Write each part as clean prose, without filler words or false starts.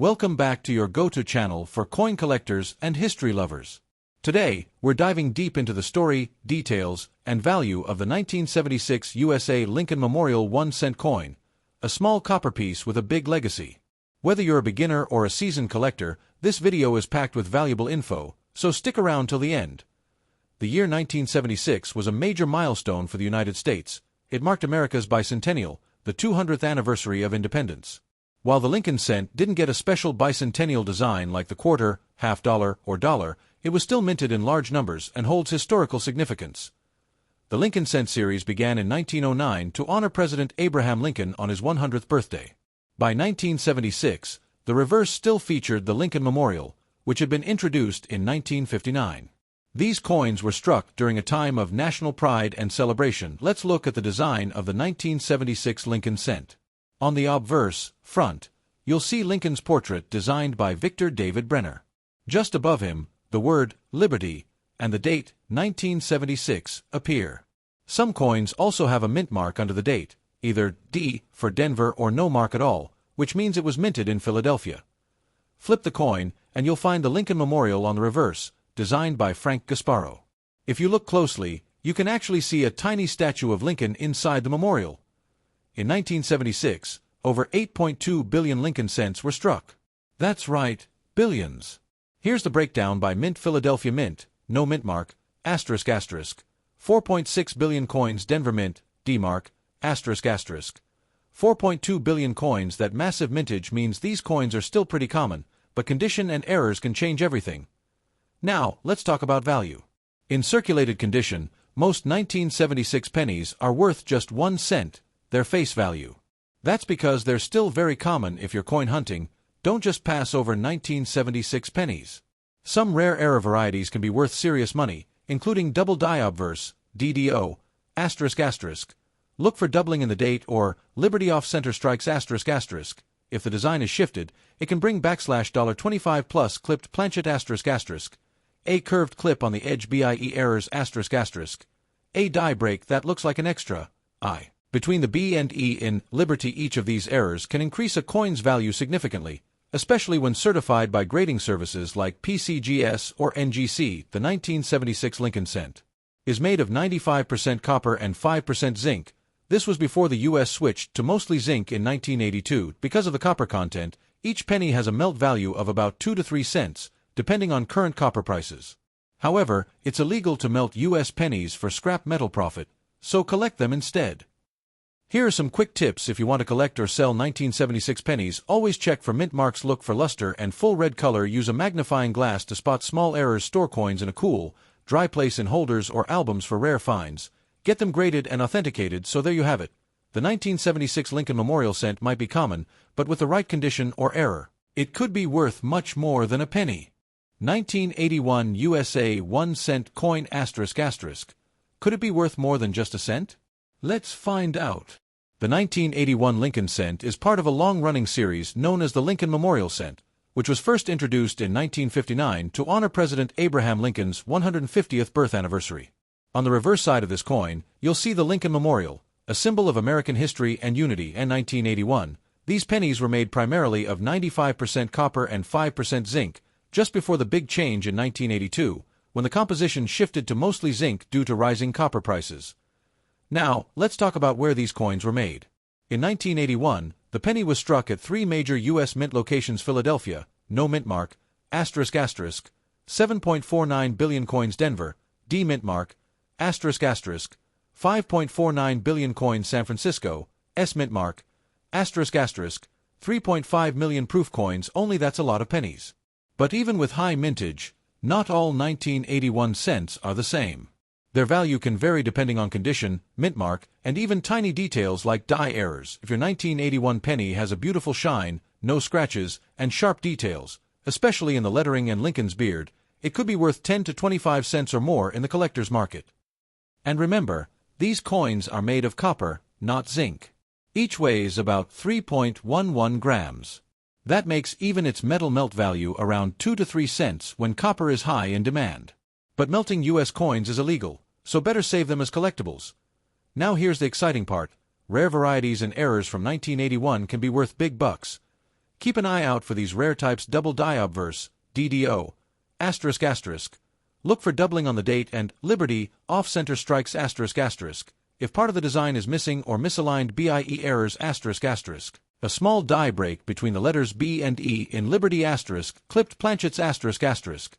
Welcome back to your go-to channel for coin collectors and history lovers. Today, we're diving deep into the story, details, and value of the 1976 USA Lincoln Memorial 1-cent coin, a small copper piece with a big legacy. Whether you're a beginner or a seasoned collector, this video is packed with valuable info, so stick around till the end. The year 1976 was a major milestone for the United States. It marked America's bicentennial, the 200th anniversary of independence. While the Lincoln cent didn't get a special bicentennial design like the quarter, half dollar, or dollar, it was still minted in large numbers and holds historical significance. The Lincoln Cent series began in 1909 to honor President Abraham Lincoln on his 100th birthday. By 1976, the reverse still featured the Lincoln Memorial, which had been introduced in 1959. These coins were struck during a time of national pride and celebration. Let's look at the design of the 1976 Lincoln Cent. On the obverse front, you'll see Lincoln's portrait designed by Victor David Brenner. Just above him, the word Liberty and the date 1976 appear. Some coins also have a mint mark under the date, either D for Denver or no mark at all, which means it was minted in Philadelphia. Flip the coin, and you'll find the Lincoln Memorial on the reverse, designed by Frank Gasparo. If you look closely, you can actually see a tiny statue of Lincoln inside the memorial. In 1976, over 8.2 billion Lincoln cents were struck. That's right, billions. Here's the breakdown by mint. Philadelphia Mint, no mint mark, asterisk asterisk. 4.6 billion coins. Denver Mint, D mark, asterisk asterisk. 4.2 billion coins. That massive mintage means these coins are still pretty common, but condition and errors can change everything. Now, let's talk about value. In circulated condition, most 1976 pennies are worth just 1 cent, their face value. That's because they're still very common. If you're coin hunting, don't just pass over 1976 pennies. Some rare error varieties can be worth serious money, including double die obverse, DDO, asterisk asterisk. Look for doubling in the date or Liberty off center strikes asterisk asterisk. If the design is shifted, it can bring backslash $25 plus clipped planchet asterisk asterisk. A curved clip on the edge BIE errors asterisk asterisk. A die break that looks like an extra I between the B and E in Liberty. Each of these errors can increase a coin's value significantly, especially when certified by grading services like PCGS or NGC. The 1976 Lincoln Cent is made of 95% copper and 5% zinc. This was before the U.S. switched to mostly zinc in 1982. Because of the copper content, each penny has a melt value of about 2 to 3 cents, depending on current copper prices. However, it's illegal to melt U.S. pennies for scrap metal profit, so collect them instead. Here are some quick tips if you want to collect or sell 1976 pennies. Always check for mint marks. Look for luster and full red color. Use a magnifying glass to spot small errors. Store coins in a cool, dry place in holders or albums for rare finds. Get them graded and authenticated. So there you have it. The 1976 Lincoln Memorial Cent might be common, but with the right condition or error, it could be worth much more than a penny. 1981 USA 1 cent coin asterisk asterisk. Could it be worth more than just a cent? Let's find out. The 1981 Lincoln Cent is part of a long-running series known as the Lincoln Memorial Cent, which was first introduced in 1959 to honor President Abraham Lincoln's 150th birth anniversary. On the reverse side of this coin, you'll see the Lincoln Memorial, a symbol of American history and unity. In 1981, these pennies were made primarily of 95% copper and 5% zinc, just before the big change in 1982, when the composition shifted to mostly zinc due to rising copper prices. Now, let's talk about where these coins were made. In 1981, the penny was struck at 3 major U.S. mint locations. Philadelphia, no mint mark, asterisk asterisk. 7.49 billion coins. Denver, D mint mark, asterisk asterisk. 5.49 billion coins. San Francisco, S mint mark, asterisk asterisk. 3.5 million proof coins. Only that's a lot of pennies. But even with high mintage, not all 1981 cents are the same. Their value can vary depending on condition, mint mark, and even tiny details like die errors. If your 1981 penny has a beautiful shine, no scratches, and sharp details, especially in the lettering and Lincoln's beard, it could be worth 10 to 25 cents or more in the collector's market. And remember, these coins are made of copper, not zinc. Each weighs about 3.11 grams. That makes even its metal melt value around 2 to 3 cents when copper is high in demand. But melting U.S. coins is illegal, so better save them as collectibles. Now here's the exciting part. Rare varieties and errors from 1981 can be worth big bucks. Keep an eye out for these rare types double die obverse, DDO, asterisk asterisk. Look for doubling on the date and Liberty, off-center strikes asterisk asterisk. If part of the design is missing or misaligned BIE errors asterisk asterisk. A small die break between the letters B and E in Liberty asterisk, clipped planchets asterisk asterisk.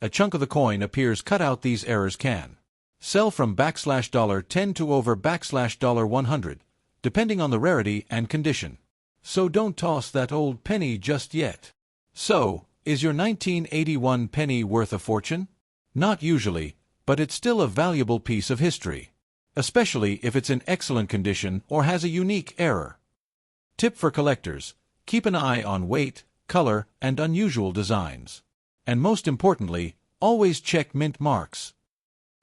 A chunk of the coin appears cut out. These errors can sell from $10 to over $100, depending on the rarity and condition. So don't toss that old penny just yet. So, is your 1981 penny worth a fortune? Not usually, but it's still a valuable piece of history, especially if it's in excellent condition or has a unique error. Tip for collectors: keep an eye on weight, color, and unusual designs. And most importantly, always check mint marks.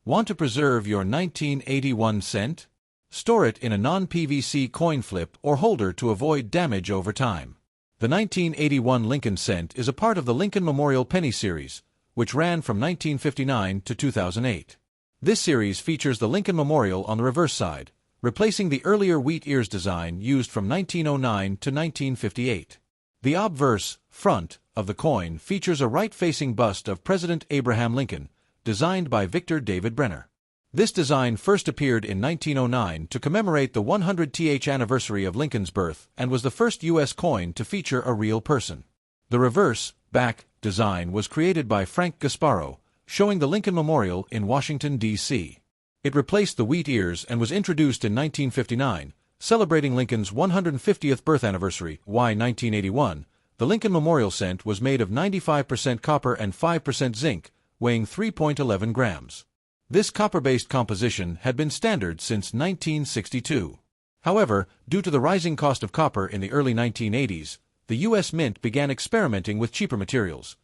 Want to preserve your 1981 cent? Store it in a non-PVC coin flip or holder to avoid damage over time. The 1981 Lincoln cent is a part of the Lincoln Memorial Penny Series, which ran from 1959 to 2008. This series features the Lincoln Memorial on the reverse side, replacing the earlier wheat ears design used from 1909 to 1958. The obverse, front, of the coin features a right-facing bust of President Abraham Lincoln, designed by Victor David Brenner. This design first appeared in 1909 to commemorate the 100th anniversary of Lincoln's birth and was the first U.S. coin to feature a real person. The reverse, back, design was created by Frank Gasparro, showing the Lincoln Memorial in Washington, D.C. It replaced the wheat ears and was introduced in 1959, celebrating Lincoln's 150th birth anniversary. Why 1981? The Lincoln Memorial cent was made of 95% copper and 5% zinc, weighing 3.11 grams. This copper-based composition had been standard since 1962. However, due to the rising cost of copper in the early 1980s, the U.S. Mint began experimenting with cheaper materials.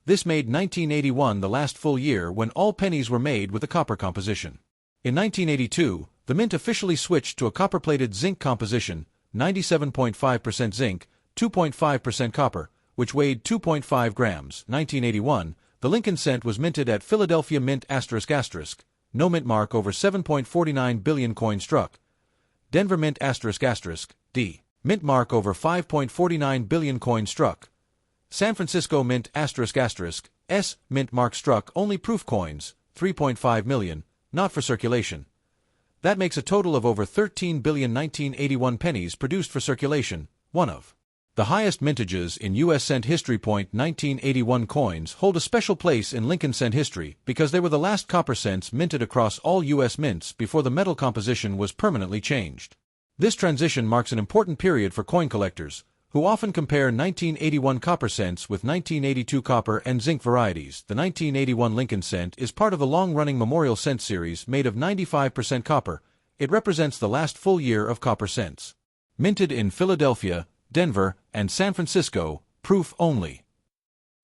This made 1981 the last full year when all pennies were made with a copper composition. In 1982, the Mint officially switched to a copper-plated zinc composition, 97.5% zinc, 2.5% copper, which weighed 2.5 grams. 1981, the Lincoln cent was minted at Philadelphia Mint ***, no mint mark over 7.49 billion coin struck. Denver Mint ***, D. Mint mark over 5.49 billion coin struck. San Francisco Mint ***, S. Mint mark struck only proof coins, 3.5 million, not for circulation. That makes a total of over 13 billion 1981 pennies produced for circulation, one of the highest mintages in U.S. cent history. 1981 coins hold a special place in Lincoln cent history because they were the last copper cents minted across all U.S. mints before the metal composition was permanently changed. This transition marks an important period for coin collectors, who often compare 1981 copper cents with 1982 copper and zinc varieties. The 1981 Lincoln cent is part of the long-running Memorial Cent series made of 95% copper. It represents the last full year of copper cents. Minted in Philadelphia, Denver, and San Francisco, proof only.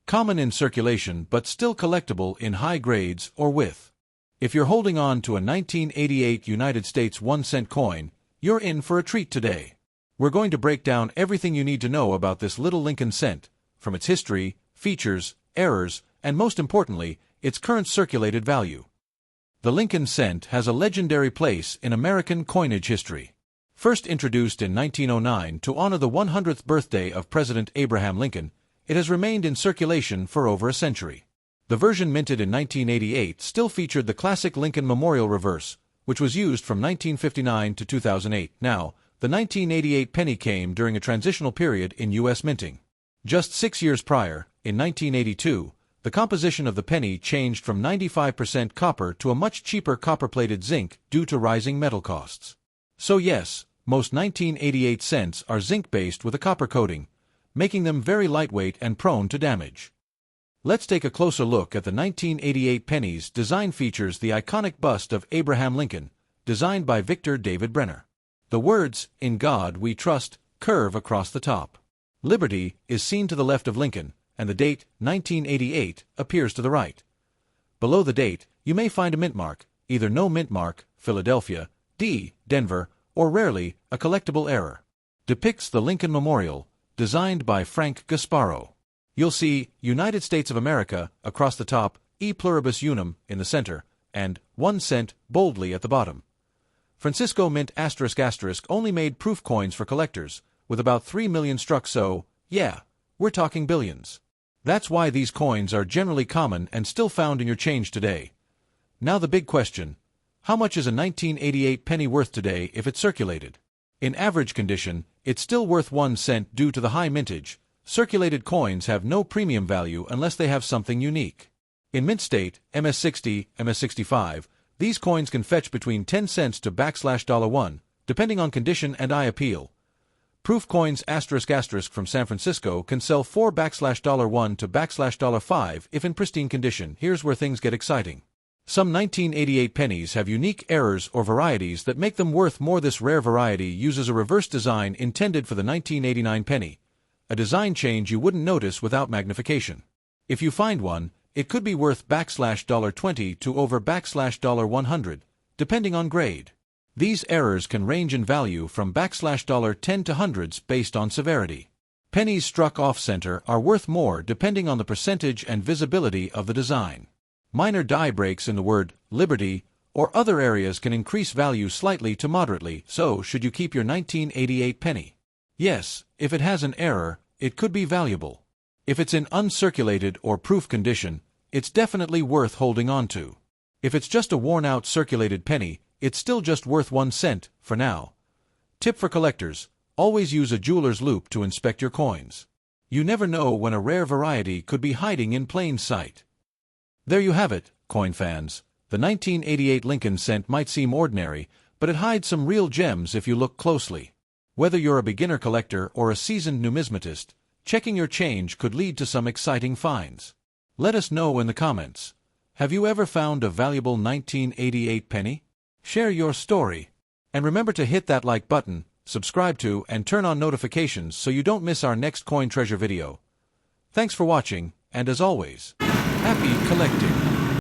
Common in circulation but still collectible in high grades or width. If you're holding on to a 1988 United States 1-cent coin, you're in for a treat today. We're going to break down everything you need to know about this little Lincoln cent, from its history, features, errors, and most importantly, its current circulated value. The Lincoln cent has a legendary place in American coinage history. First introduced in 1909 to honor the 100th birthday of President Abraham Lincoln, it has remained in circulation for over a century. The version minted in 1988 still featured the classic Lincoln Memorial reverse, which was used from 1959 to 2008. Now, the 1988 penny came during a transitional period in U.S. minting. Just 6 years prior, in 1982, the composition of the penny changed from 95% copper to a much cheaper copper-plated zinc due to rising metal costs. So yes, most 1988 cents are zinc-based with a copper coating, making them very lightweight and prone to damage. Let's take a closer look at the 1988 penny's design. Features the iconic bust of Abraham Lincoln, designed by Victor David Brenner. The words, "In God We Trust," curve across the top. Liberty is seen to the left of Lincoln, and the date, 1988, appears to the right. Below the date, you may find a mint mark, either no mint mark, Philadelphia, D, Denver, or rarely, a collectible error. Depicts the Lincoln Memorial, designed by Frank Gasparro. You'll see United States of America across the top, E pluribus unum in the center, and 1 cent boldly at the bottom. Francisco Mint *** only made proof coins for collectors, with about 3 million struck. So, Yeah, we're talking billions. That's why these coins are generally common and still found in your change today. Now the big question: how much is a 1988 penny worth today if it's circulated? In average condition, it's still worth 1 cent due to the high mintage. Circulated coins have no premium value unless they have something unique. In mint state, MS-60, MS-65, these coins can fetch between 10 cents to $1, depending on condition and eye appeal. Proof coins ** from San Francisco can sell for $1 to $5 if in pristine condition. Here's where things get exciting. Some 1988 pennies have unique errors or varieties that make them worth more. This rare variety uses a reverse design intended for the 1989 penny, a design change you wouldn't notice without magnification. If you find one, it could be worth $20 to over $100, depending on grade. These errors can range in value from $10 to hundreds based on severity. Pennies struck off-center are worth more depending on the percentage and visibility of the design. Minor die breaks in the word Liberty or other areas can increase value slightly to moderately. So, should you keep your 1988 penny? Yes, if it has an error, it could be valuable. If it's in uncirculated or proof condition, it's definitely worth holding on to. If it's just a worn-out circulated penny, it's still just worth 1 cent for now. Tip for collectors: always use a jeweler's loupe to inspect your coins. You never know when a rare variety could be hiding in plain sight. There you have it, coin fans. The 1988 Lincoln cent might seem ordinary, but it hides some real gems if you look closely. Whether you're a beginner collector or a seasoned numismatist, checking your change could lead to some exciting finds. Let us know in the comments. Have you ever found a valuable 1988 penny? Share your story. And remember to hit that like button, subscribe to, and turn on notifications so you don't miss our next coin treasure video. Thanks for watching, and as always, happy collecting!